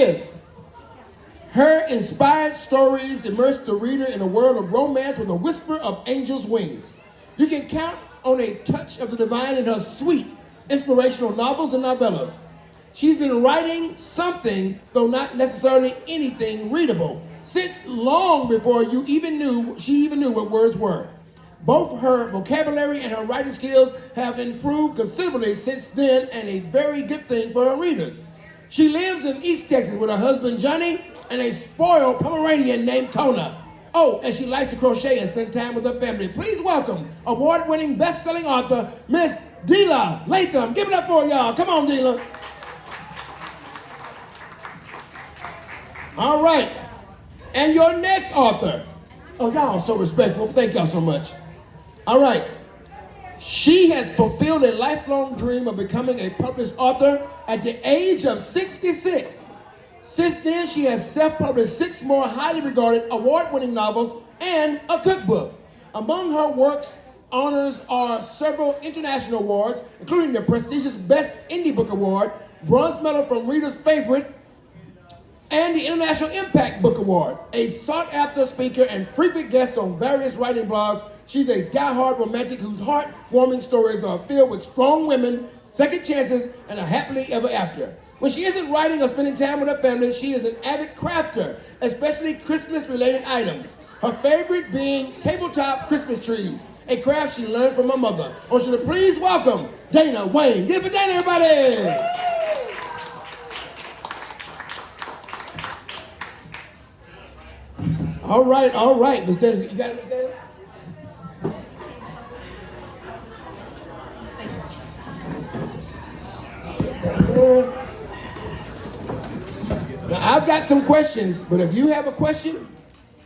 is. Her inspired stories immerse the reader in a world of romance with a whisper of angels' wings. You can count on a touch of the divine in her sweet, inspirational novels and novellas. She's been writing something, though not necessarily anything readable, since long before she even knew what words were. Both her vocabulary and her writing skills have improved considerably since then, and a very good thing for her readers. She lives in East Texas with her husband Johnny and a spoiled Pomeranian named Kona. Oh, and she likes to crochet and spend time with her family. Please welcome award-winning, best-selling author, Miss Delia Latham. Give it up for y'all. Come on, Delia. All right. And your next author. Oh, y'all are so respectful. Thank y'all so much. All right. She has fulfilled a lifelong dream of becoming a published author at the age of 66. Since then, she has self-published 6 more highly regarded, award-winning novels and a cookbook. Among her works, honors are several international awards, including the prestigious Best Indie Book Award, Bronze Medal from Reader's Favorite, and the International Impact Book Award. A sought-after speaker and frequent guest on various writing blogs, she's a die-hard romantic whose heart-warming stories are filled with strong women, second chances, and a happily ever after. When she isn't writing or spending time with her family, she is an avid crafter, especially Christmas-related items. Her favorite being tabletop Christmas trees, a craft she learned from her mother. I want you to please welcome Dana Wayne. Give it for Dana, everybody! All right, Miss Dana. You got it, Miss Dana? Now, I've got some questions, but if you have a question,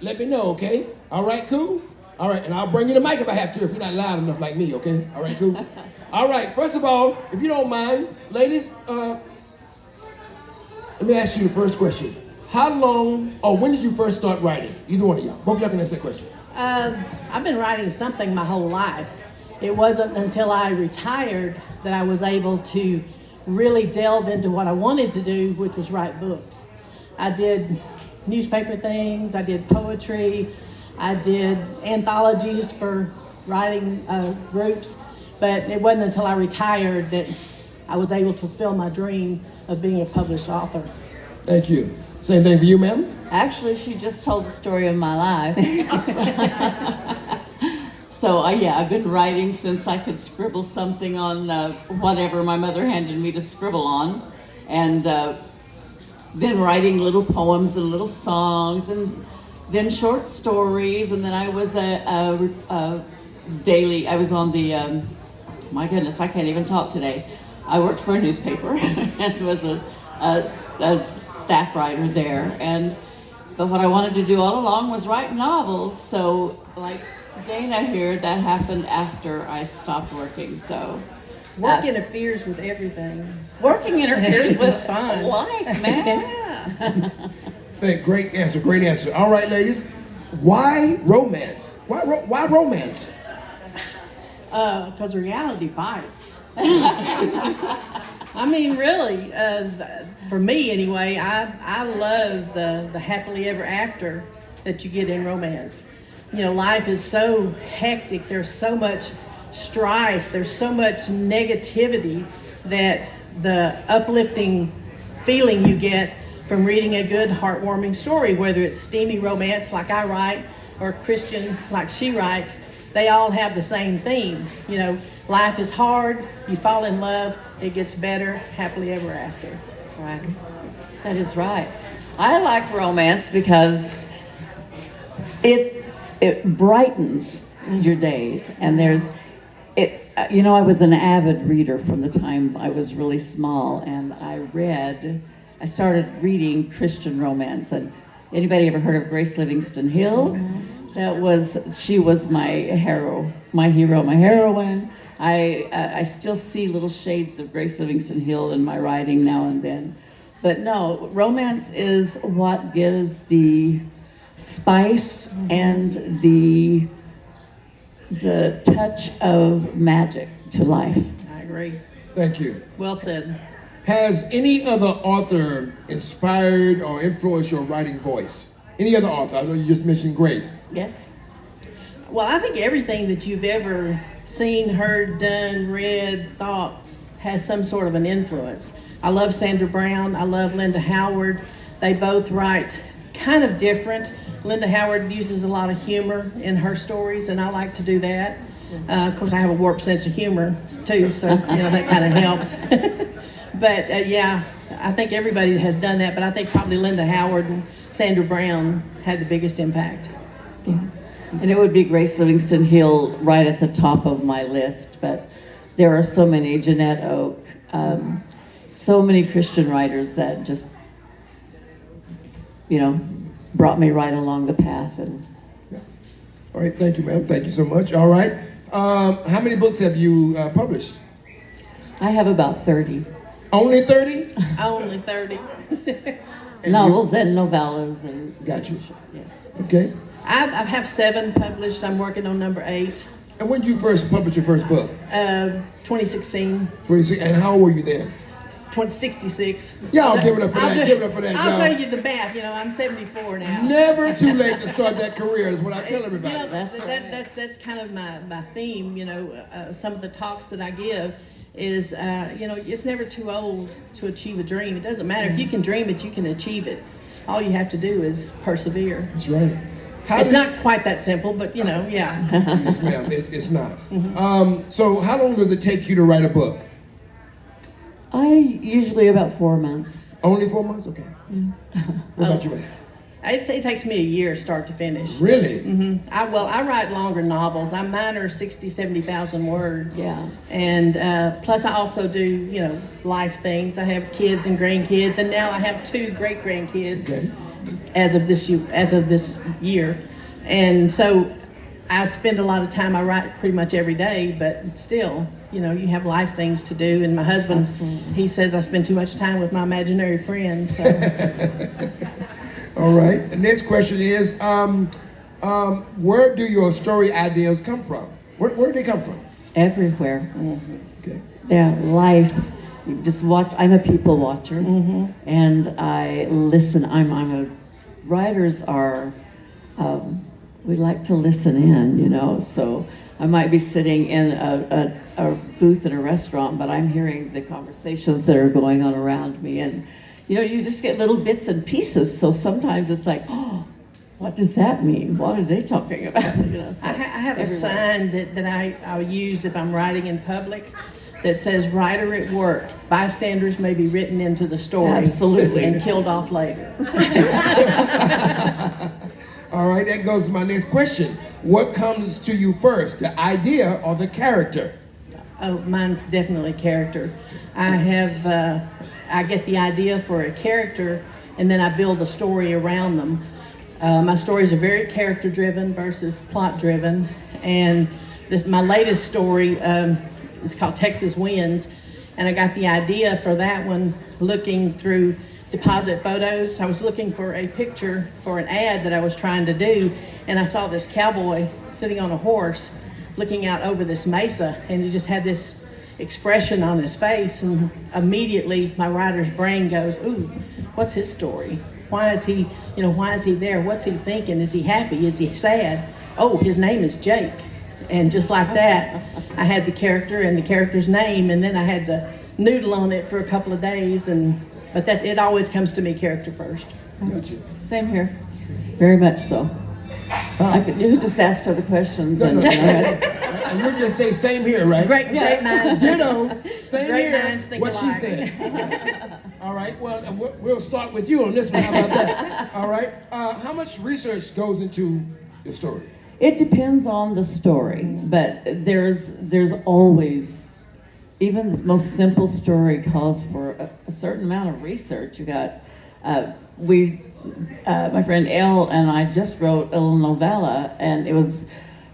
let me know, okay? All right, cool? All right, and I'll bring you the mic if I have to, if you're not loud enough like me, okay? All right, cool? All right, first of all, if you don't mind, ladies, let me ask you the first question. How long, or when did you first start writing? Either one of y'all. Both of y'all can answer that question. I've been writing something my whole life. It wasn't until I retired that I was able to really delve into what I wanted to do, which was write books. I did newspaper things, I did poetry, I did anthologies for writing groups, but it wasn't until I retired that I was able to fulfill my dream of being a published author. Thank you. Same thing for you, ma'am? Actually, she just told the story of my life. So, yeah, I've been writing since I could scribble something on whatever my mother handed me to scribble on. And been writing little poems and little songs and then short stories. And then I was I was on the, my goodness, I can't even talk today. I worked for a newspaper and was a staff writer there. But what I wanted to do all along was write novels. So like Dana here, that happened after I stopped working. So work interferes with everything. Working interferes with fun. Life, man. Great answer. All right, ladies. Why romance? Why romance? Because reality bites. I mean, really, for me anyway, I love the happily ever after that you get in romance. You know, life is so hectic. There's so much strife. There's so much negativity that the uplifting feeling you get from reading a good, heartwarming story, whether it's steamy romance like I write or Christian like she writes, they all have the same theme. You know, life is hard, you fall in love, it gets better, happily ever after. That's right. That is right. I like romance because it brightens your days, and you know, I was an avid reader from the time I was really small, and I started reading Christian romance. And anybody ever heard of Grace Livingston Hill? She was my hero, my heroine. I still see little shades of Grace Livingston Hill in my writing now and then. But no, romance is what gives the spice and the touch of magic to life. I agree. Thank you. Well said. Has any other author inspired or influenced your writing voice? Any other author? I know you just mentioned Grace. Yes. Well, I think everything that you've ever seen, heard, done, read, thought has some sort of an influence. I love Sandra Brown. I love Linda Howard. They both write kind of different. Linda Howard uses a lot of humor in her stories, and I like to do that. Of course, I have a warped sense of humor too, so that kind of helps. But yeah, I think everybody has done that, but I think probably Linda Howard and Sandra Brown had the biggest impact. Yeah. And it would be Grace Livingston Hill right at the top of my list, but there are so many, Jeanette Oak, so many Christian writers that just, brought me right along the path. And All right, thank you, ma'am. Thank you so much. All right. How many books have you published? I have about 30. Only 30? Only 30. Novels and novellas and... Got you. Yes. Okay. I have 7 published. I'm working on number 8. And when did you first publish your first book? 2016. 26. And how old were you then? 2066. Y'all give it up for that. Give it up for that, I'll y'all. show you the math. I'm 74 now. Never too late to start that career is what I tell everybody. That's kind of my theme. Some of the talks that I give is, it's never too old to achieve a dream. It doesn't matter. If you can dream it, you can achieve it. All you have to do is persevere. That's right. It's not quite that simple, but yeah. Yes, ma'am. It's not. So how long does it take you to write a book? I usually about 4 months. Only 4 months? Okay. What about you, ma'am? It takes me a year start to finish. Really? I write longer novels. Mine are 60, 70,000 words. Yeah. And plus I also do, life things. I have kids and grandkids, and now I have 2 great grandkids as of this year. And so I spend a lot of time, I write pretty much every day, but still, you have life things to do. And my husband, he says I spend too much time with my imaginary friends. So. All right. The next question is, where do your story ideas come from? Where do they come from? Everywhere. Okay. Yeah, life. You just watch. I'm a people watcher, and I listen. Writers are, we like to listen in, so I might be sitting in a booth in a restaurant, but I'm hearing the conversations that are going on around me, and you just get little bits and pieces. So sometimes it's like, oh, what does that mean? What are they talking about? So I have a sign that I'll use if I'm writing in public that says "Writer at work. Bystanders may be written into the story, absolutely, and killed off later." All right, that goes to my next question. What comes to you first, the idea or the character? Oh, mine's definitely character. I get the idea for a character, and then I build the story around them. My stories are very character-driven versus plot-driven, and my latest story is called Texas Winds, and I got the idea for that one looking through deposit photos. I was looking for a picture for an ad that I was trying to do, and I saw this cowboy sitting on a horse looking out over this mesa, and he just had this expression on his face, and immediately my writer's brain goes, ooh, what's his story? Why is he there? What's he thinking? Is he happy? Is he sad? Oh, his name is Jake. And just like that, I had the character and the character's name, and then I had to noodle on it for a couple of days, but it always comes to me character first. Gotcha. Same here, very much so. You just asked for the questions, and and you just say same here, right? Great minds. Same Great here. minds think What she alike. said. All right. Well, we'll start with you on this one. How about that? All right. How much research goes into your story? It depends on the story, but there's always, even the most simple story calls for a certain amount of research. You got, my friend Elle and I just wrote a little novella, and it was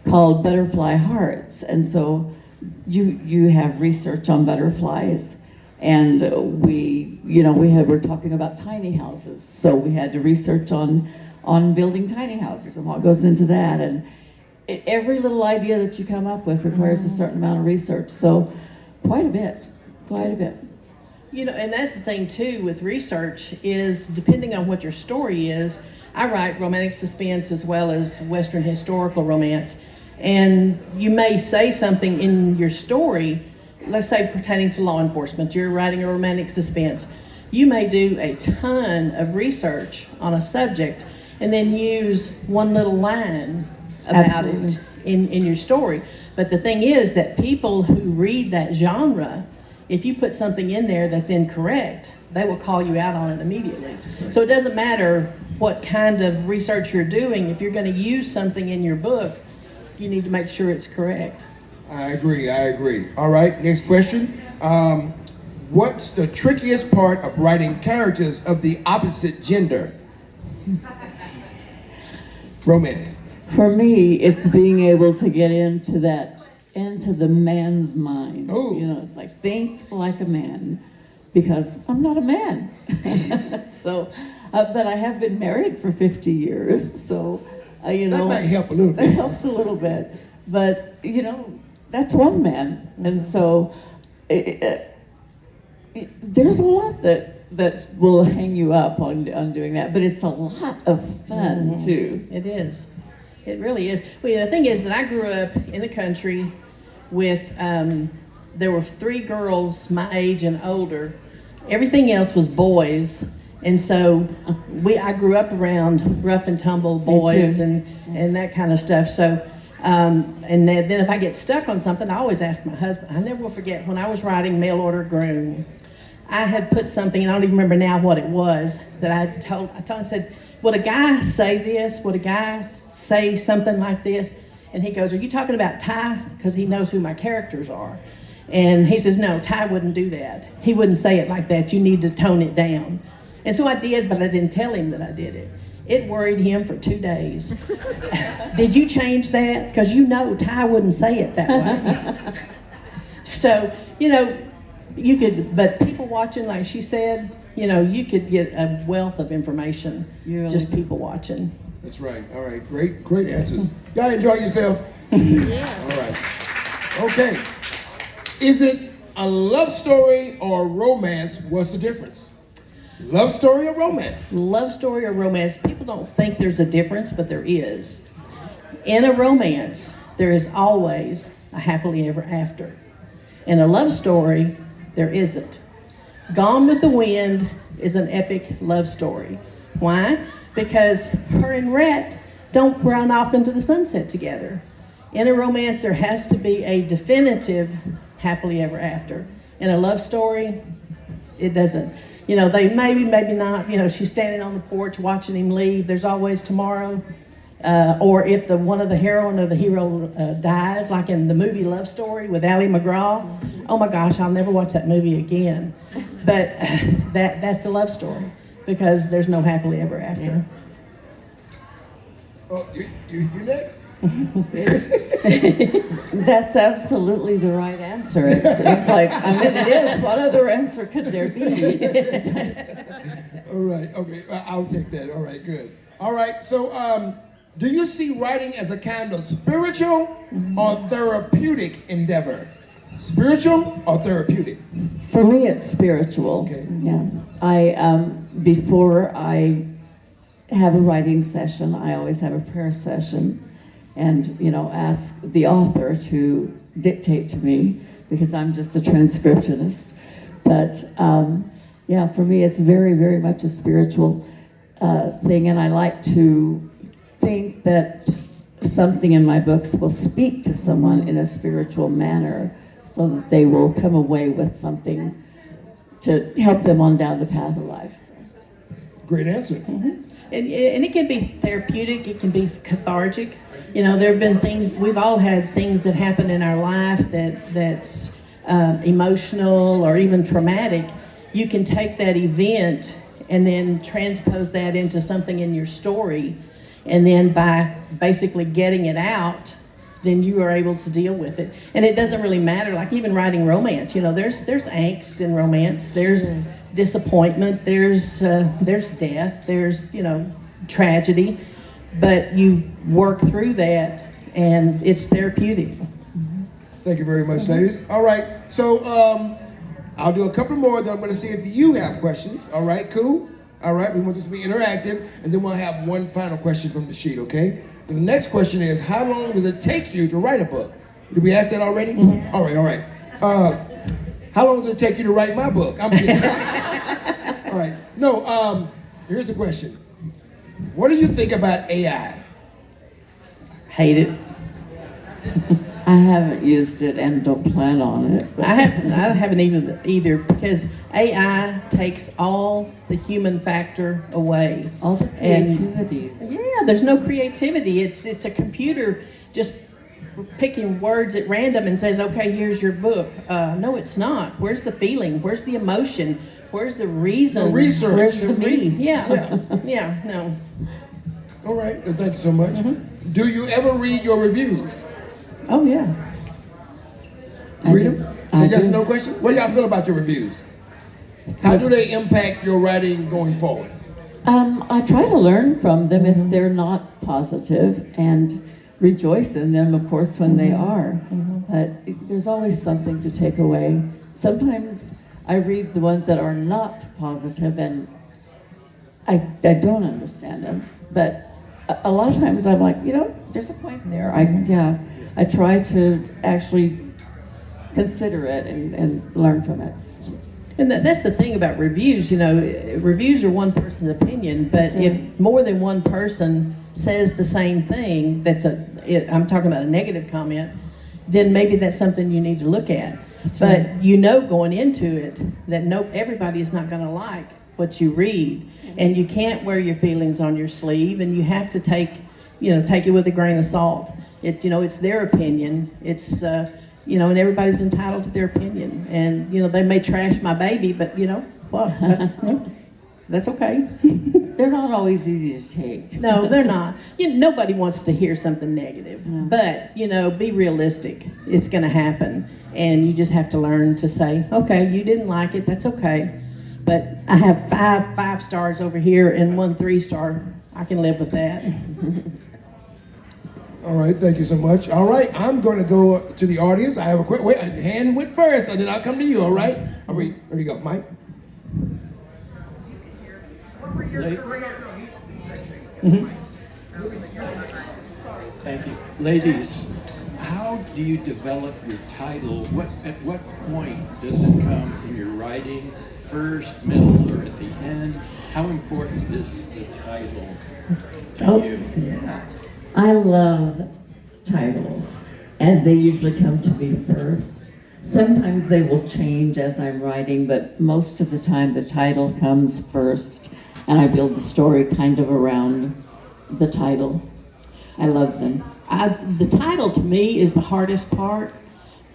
called Butterfly Hearts. And so you have research on butterflies, and we're talking about tiny houses, so we had to research on building tiny houses and what goes into that, and every little idea that you come up with requires a certain amount of research. So quite a bit. And that's the thing too with research is depending on what your story is. I write romantic suspense as well as Western historical romance. And you may say something in your story, let's say pertaining to law enforcement, you're writing a romantic suspense. You may do a ton of research on a subject and then use one little line about Absolutely. it in your story. But the thing is that people who read that genre, if you put something in there that's incorrect, they will call you out on it immediately. So it doesn't matter what kind of research you're doing. If you're going to use something in your book, you need to make sure it's correct. I agree. All right, next question. What's the trickiest part of writing characters of the opposite gender? Romance. For me, it's being able to get into the man's mind. Oh. It's like, think like a man, because I'm not a man. So, but I have been married for 50 years, so, That might help a little That bit. helps a little bit. But, that's one man. And so, there's a lot that will hang you up on doing that, but it's a lot of fun too. It is. It really is. Well, the thing is that I grew up in the country with, there were 3 girls my age and older. Everything else was boys. And so I grew up around rough and tumble boys and that kind of stuff. So, and then if I get stuck on something, I always ask my husband. I never will forget when I was writing Mail Order Groom, I had put something, and I don't even remember now what it was, that I told him, said, would a guy say this? Would a guy say something like this? And he goes, are you talking about Ty? Because he knows who my characters are. And he says, no, Ty wouldn't do that. He wouldn't say it like that. You need to tone it down. And so I did, but I didn't tell him that I did it. It worried him for 2 days. Did you change that? Because Ty wouldn't say it that way. So, you could, but people watching, like she said, you could get a wealth of information, just people watching. That's right. All right. Great answers. Y'all enjoy yourself? Yeah. All right. Okay. Is it a love story or romance? What's the difference? Love story or romance? Love story or romance, people don't think there's a difference, but there is. In a romance, there is always a happily ever after. In a love story, there isn't. Gone with the Wind is an epic love story. Why? Because her and Rhett don't run off into the sunset together. In a romance, there has to be a definitive happily ever after. In a love story, it doesn't. They maybe not, she's standing on the porch watching him leave. There's always tomorrow. Or if one of the heroine or the hero dies, like in the movie Love Story with Ally McGraw, oh my gosh, I'll never watch that movie again. But that's a love story because there's no happily ever after. Oh, you next? That's absolutely the right answer. It's like, it is. What other answer could there be? All right. Okay. I'll take that. All right. Good. All right. So, do you see writing as a kind of spiritual or therapeutic endeavor? Spiritual or therapeutic? For me, it's spiritual. Okay. Yeah. Before I have a writing session, I always have a prayer session, and ask the author to dictate to me because I'm just a transcriptionist. But for me, it's very, very much a spiritual thing, and I like to think that something in my books will speak to someone in a spiritual manner so that they will come away with something to help them on down the path of life. Great answer. Mm-hmm. And it can be therapeutic, it can be cathartic. There have been things, we've all had things that happen in our life that's emotional or even traumatic. You can take that event and then transpose that into something in your story. And then by basically getting it out, then you are able to deal with it. And it doesn't really matter, like even writing romance, there's angst in romance, there's disappointment, there's death, there's, tragedy, but you work through that and it's therapeutic. Thank you very much, ladies. All right. So, I'll do a couple more, then I'm going to see if you have questions. All right, cool? All right, we want this to be interactive, and then we'll have one final question from the sheet, okay? The next question is, how long does it take you to write a book? Did we ask that already? Mm-hmm. All right. How long does it take you to write my book? I'm kidding. All right. No, here's the question. What do you think about AI? Hate it. I haven't used it and don't plan on it. But I haven't even either, because AI takes all the human factor away. all the And- creativity. Yeah, there's no creativity. It's a computer just picking words at random and says, okay, here's your book. No, it's not. Where's the feeling? Where's the emotion? Where's the reason? The research. Where's the me? Yeah. Yeah, no. All right, thank you so much. Mm-hmm. Do you ever read your reviews? Oh, yeah. Read do. them? It's a I yes do. or no question? What do y'all feel about your reviews? How do they impact your writing going forward? I try to learn from them if they're not positive and rejoice in them, of course, when they are. But there's always something to take away. Sometimes I read the ones that are not positive and I don't understand them. But a lot of times I'm like, there's a point there. I try to actually consider it and learn from it. And that's the thing about reviews, reviews are one person's opinion, but That's right. if more than one person says the same thing, I'm talking about a negative comment, then maybe that's something you need to look at. That's But right. going into it that everybody is not going to like what you read, and you can't wear your feelings on your sleeve, and you have to take it with a grain of salt. It's their opinion. It's and everybody's entitled to their opinion. And they may trash my baby, but that's okay. They're not always easy to take. No, they're not. Nobody wants to hear something negative. No. But, be realistic. It's going to happen. And you just have to learn to say, okay, you didn't like it, that's okay. But I have five stars over here and 1 3-star. I can live with that. All right, thank you so much. All right, I'm going to go to the audience. I have a quick wait. Hand went first, and then I'll come to you. All right. All right. There you go, Mike. Thank you. Ladies, how do you develop your title? At what point does it come in your writing? First, middle, or at the end? How important is the title to you? I love titles, and they usually come to me first. Sometimes they will change as I'm writing, but most of the time the title comes first, and I build the story kind of around the title. I love them. The title to me is the hardest part.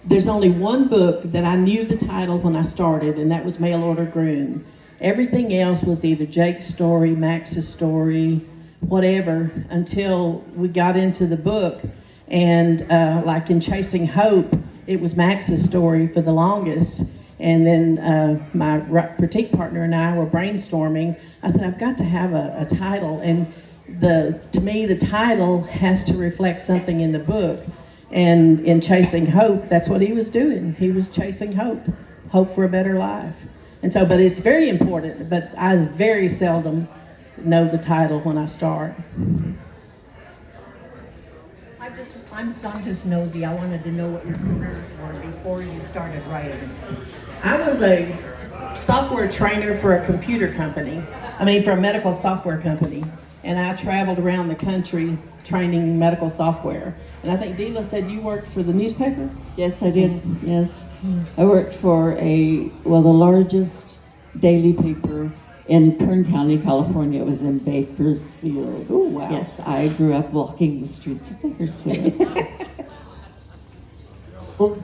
There's only one book that I knew the title when I started, and that was Mail Order Groom. Everything else was either Jake's story, Max's story, whatever, until we got into the book. And like in Chasing Hope, it was Max's story for the longest. And then my critique partner and I were brainstorming. I said, I've got to have a title. And to me, the title has to reflect something in the book. And in Chasing Hope, that's what he was doing. He was chasing hope for a better life. And so, but it's very important, but I very seldom know the title when I start. I'm just nosy. I wanted to know what your careers were before you started writing. I was a software trainer for a computer company. For a medical software company. And I traveled around the country training medical software. And I think Delia said you worked for the newspaper? Yes, I did. Yes. I worked for the largest daily paper in Kern County, California. It was in Bakersfield. Oh, wow. Yes, I grew up walking the streets of Bakersfield. Well,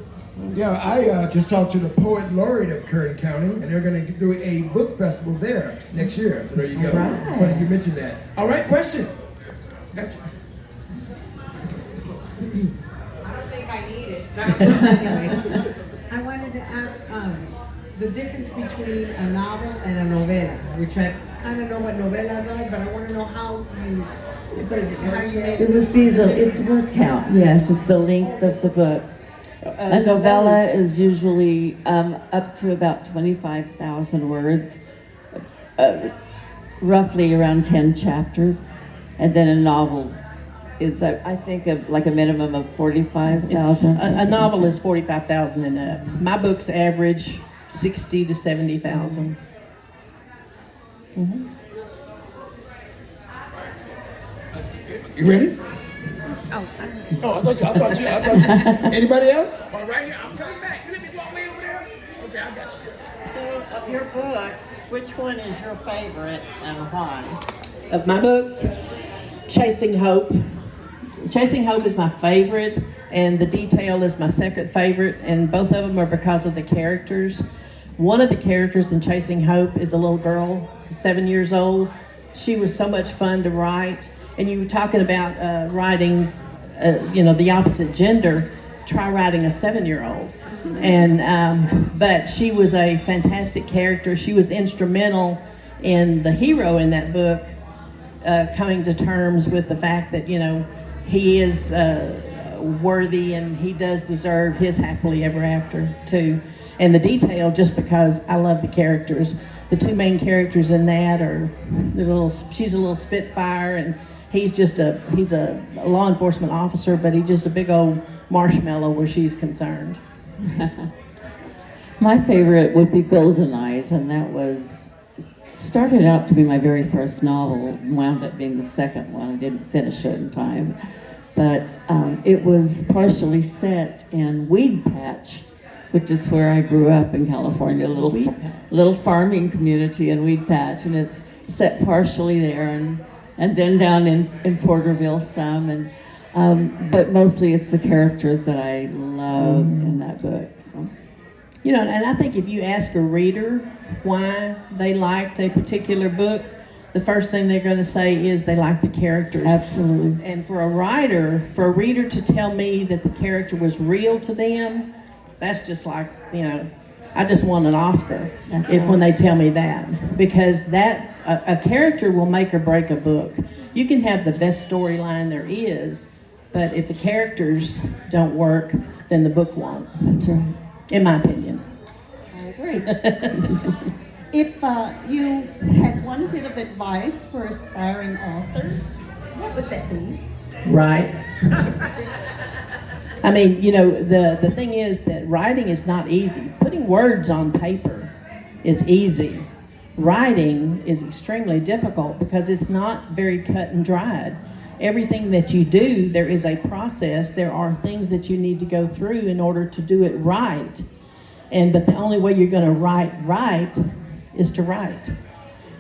yeah, I just talked to the poet laureate of Kern County, and they're going to do a book festival there next year. So there you go. All right. Funny you mentioned that. All right, question. Gotcha. I don't think I need it. Anyway, I wanted to ask the difference between a novel and a novela, which I kind of know what novelas are, but I want to know how you make It would be it's word count. Yes, it's the length of the book. A novella is usually up to about 25,000 words, roughly around 10 chapters. And then a novel is, I think, like a minimum of 45,000. A novel is 45,000 and up. My books average 60 to 70,000. Mm-hmm. You ready? I thought you. Anybody else? All right here. I'm coming back. You let me walk way over there. Okay, I got you. So, of your books, which one is your favorite and why? Of my books, Chasing Hope. Chasing Hope is my favorite, and The Detail is my second favorite, and both of them are because of the characters. One of the characters in Chasing Hope is a little girl, 7 years old. She was so much fun to write. And you were talking about writing, the opposite gender. Try writing a 7-year-old. And but she was a fantastic character. She was instrumental in the hero in that book coming to terms with the fact that he is worthy and he does deserve his happily ever after too. And The Detail, just because I love the characters. The two main characters in that are she's a little spitfire, and he's a law enforcement officer, but he's just a big old marshmallow where she's concerned. My favorite would be Golden Eyes, and that started out to be my very first novel, wound up being the second one. I didn't finish it in time, but it was partially set in Weed Patch, which is where I grew up in California, a little farming community in Weed Patch, and it's set partially there and then down in Porterville some, and but mostly it's the characters that I love in that book. So. And I think if you ask a reader why they liked a particular book, the first thing they're going to say is they like the characters. Absolutely. And for a reader to tell me that the character was real to them, that's just like, I just won an Oscar when they tell me that. Because a character will make or break a book. You can have the best storyline there is, but if the characters don't work, then the book won't. That's right. In my opinion. I agree. If you had one bit of advice for aspiring authors, what would that be? Right. I mean, the thing is that writing is not easy. Putting words on paper is easy. Writing is extremely difficult because it's not very cut and dried. Everything that you do, there is a process. There are things that you need to go through in order to do it right. But the only way you're going to write right is to write.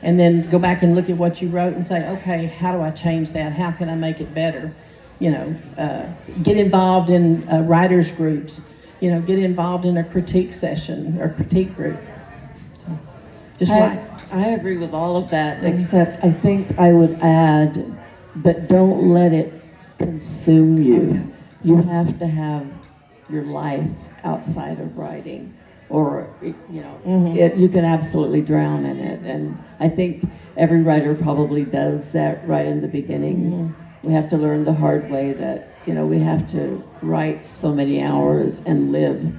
And then go back and look at what you wrote and say, okay, how do I change that? How can I make it better? Get involved in writers groups. Get involved in a critique session or critique group. So, just write. I agree with all of that, except I think I would add, but don't let it consume you. Okay. You have to have your life outside of writing, or you can absolutely drown in it. And I think every writer probably does that right in the beginning. We have to learn the hard way that we have to write so many hours and live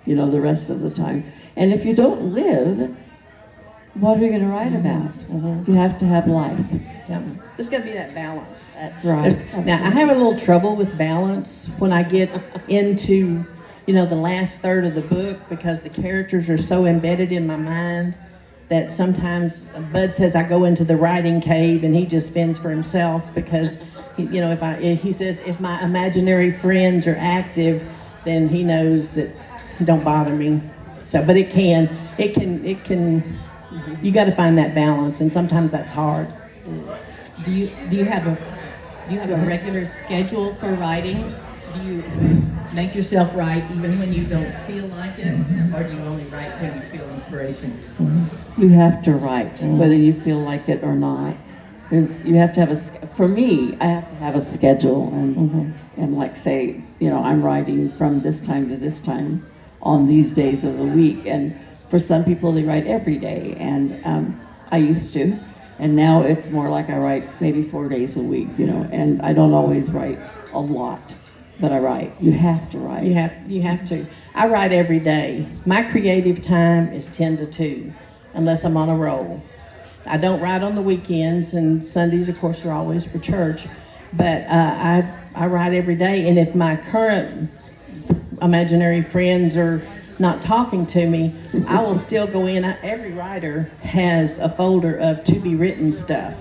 the rest of the time. And if you don't live, what are you going to write about? You have to have life. Yeah. There's got to be that balance. That's right. Now, I have a little trouble with balance when I get into, the last third of the book, because the characters are so embedded in my mind that sometimes Bud says I go into the writing cave and he just fends for himself because, he says if my imaginary friends are active, then he knows that don't bother me. So, but it can. You got to find that balance, and sometimes that's hard. Do you have a regular schedule for writing? Do you make yourself write even when you don't feel like it, or do you only write when you feel inspiration? You have to write, whether you feel like it or not. You have to have for me, I have to have a schedule, and like say, I'm writing from this time to this time on these days of the week, and for some people they write every day, and I used to, and now it's more like I write maybe 4 days a week, and I don't always write a lot. but I write. You have to write. You have to. I write every day. My creative time is 10 to 2, unless I'm on a roll. I don't write on the weekends, and Sundays, of course, are always for church. But I write every day, and if my current imaginary friends are not talking to me, I will still go in. Every writer has a folder of to be written stuff.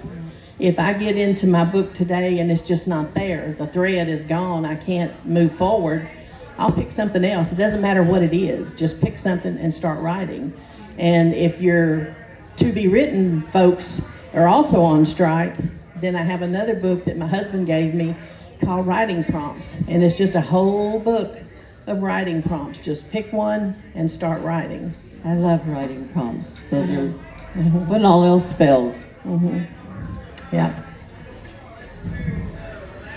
If I get into my book today and it's just not there, the thread is gone, I can't move forward, I'll pick something else. It doesn't matter what it is, just pick something and start writing. And if your to be written folks are also on strike, then I have another book that my husband gave me called Writing Prompts, and it's just a whole book of writing prompts. Just pick one and start writing. I love writing prompts. Those are when all else fails. Yeah.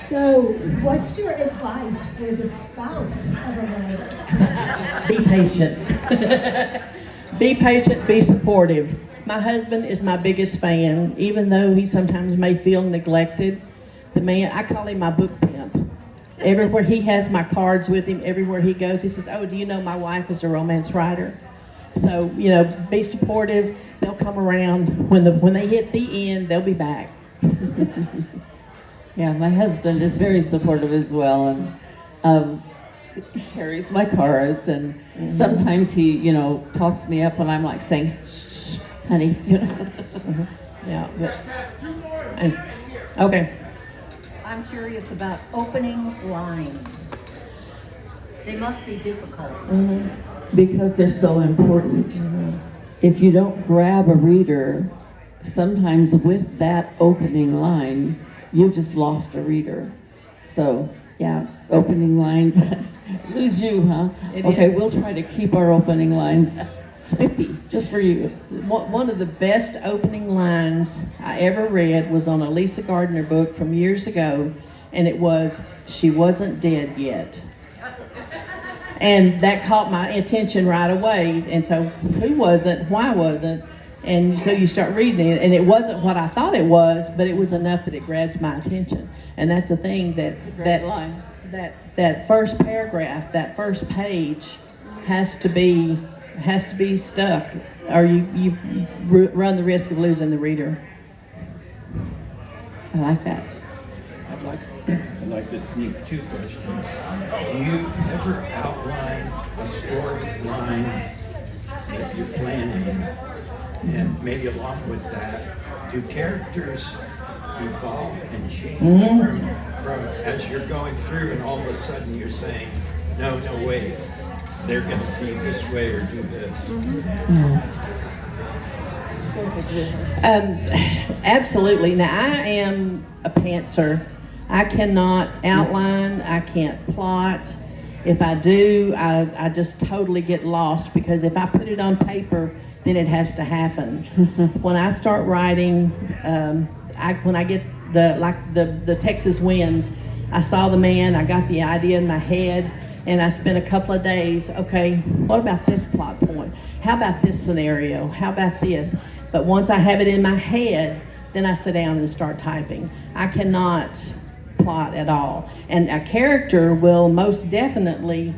So, what's your advice for the spouse of a writer? Be patient. Be patient, be supportive. My husband is my biggest fan, even though he sometimes may feel neglected. The man, I call him my book pimp. Everywhere he has my cards with him, everywhere he goes, he says, "Oh, do you know my wife is a romance writer?" So, be supportive. They'll come around. When they hit the end, they'll be back. Yeah, my husband is very supportive as well, and he carries my cards, and sometimes he, talks me up when I'm like saying, "Shh, honey," Yeah. Okay. I'm curious about opening lines. They must be difficult. because they're so important. If you don't grab a reader, sometimes with that opening line, you've just lost a reader. So, yeah, opening lines, lose you, huh? Okay, we'll try to keep our opening lines spiffy, just for you. One of the best opening lines I ever read was on a Lisa Gardner book from years ago, and it was, "She wasn't dead yet." And that caught my attention right away. And so, who wasn't? Why wasn't? And so you start reading it, and it wasn't what I thought it was, but it was enough that it grabs my attention. And that's the thing, that first paragraph, that first page, has to be stuck, or you run the risk of losing the reader. I like that. I'd like to sneak two questions. Do you ever outline a storyline that you're planning? And maybe along with that, do characters evolve and change from as you're going through, and all of a sudden you're saying, no, wait, they're going to be this way or do this? Absolutely. Now, I am a pantser. I cannot outline, I can't plot. If I do, I just totally get lost, because if I put it on paper, then it has to happen. When I start writing, when I get the Texas winds, I saw the man, I got the idea in my head, and I spent a couple of days, okay, what about this plot point? How about this scenario? How about this? But once I have it in my head, then I sit down and start typing. I cannot plot at all. And a character will most definitely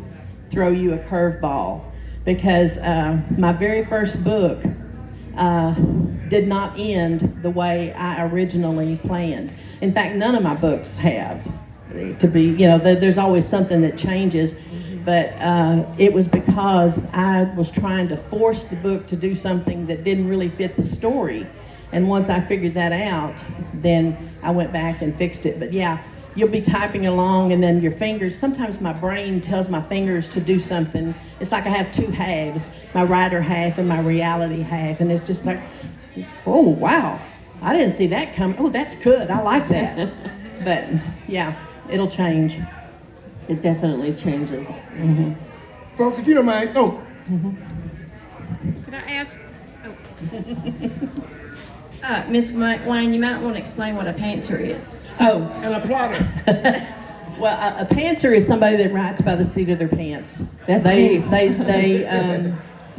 throw you a curveball, because my very first book did not end the way I originally planned. In fact, none of my books have. To be, there's always something that changes, but it was because I was trying to force the book to do something that didn't really fit the story. And once I figured that out, then I went back and fixed it. But yeah, you'll be typing along, and then your fingers, sometimes my brain tells my fingers to do something. It's like I have two halves, my writer half and my reality half. And it's just like, oh, wow, I didn't see that coming. Oh, that's good. I like that. But yeah, it'll change. It definitely changes. Folks, if you don't mind, Could I ask? Miss Wayne, you might want to explain what a pantser is. Oh, and a plotter. well, a pantser is somebody that writes by the seat of their pants. That's they, me.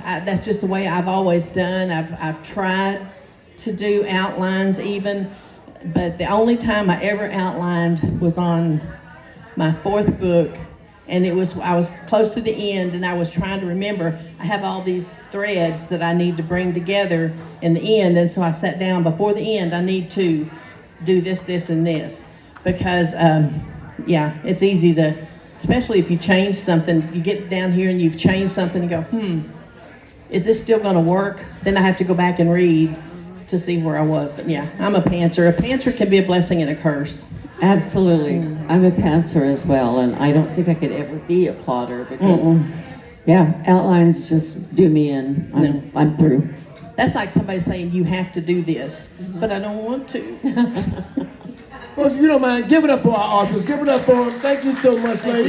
that's just the way I've always done. I've tried to do outlines even, but the only time I ever outlined was on my fourth book, and I was close to the end, and I was trying to remember. I have all these threads that I need to bring together in the end, and so I sat down before the end. I need to do this, this, and this, because it's easy to, especially if you change something. You get down here and you've changed something, and go, is this still going to work? Then I have to go back and read to see where I was. But yeah, I'm a pantser. A pantser can be a blessing and a curse. Absolutely. I'm a pantser as well, and I don't think I could ever be a plotter because, outlines just do me in. I'm through. That's like somebody saying, you have to do this, but I don't want to. Well, if you don't mind, give it up for our authors. Give it up for them. Thank you so much, ladies.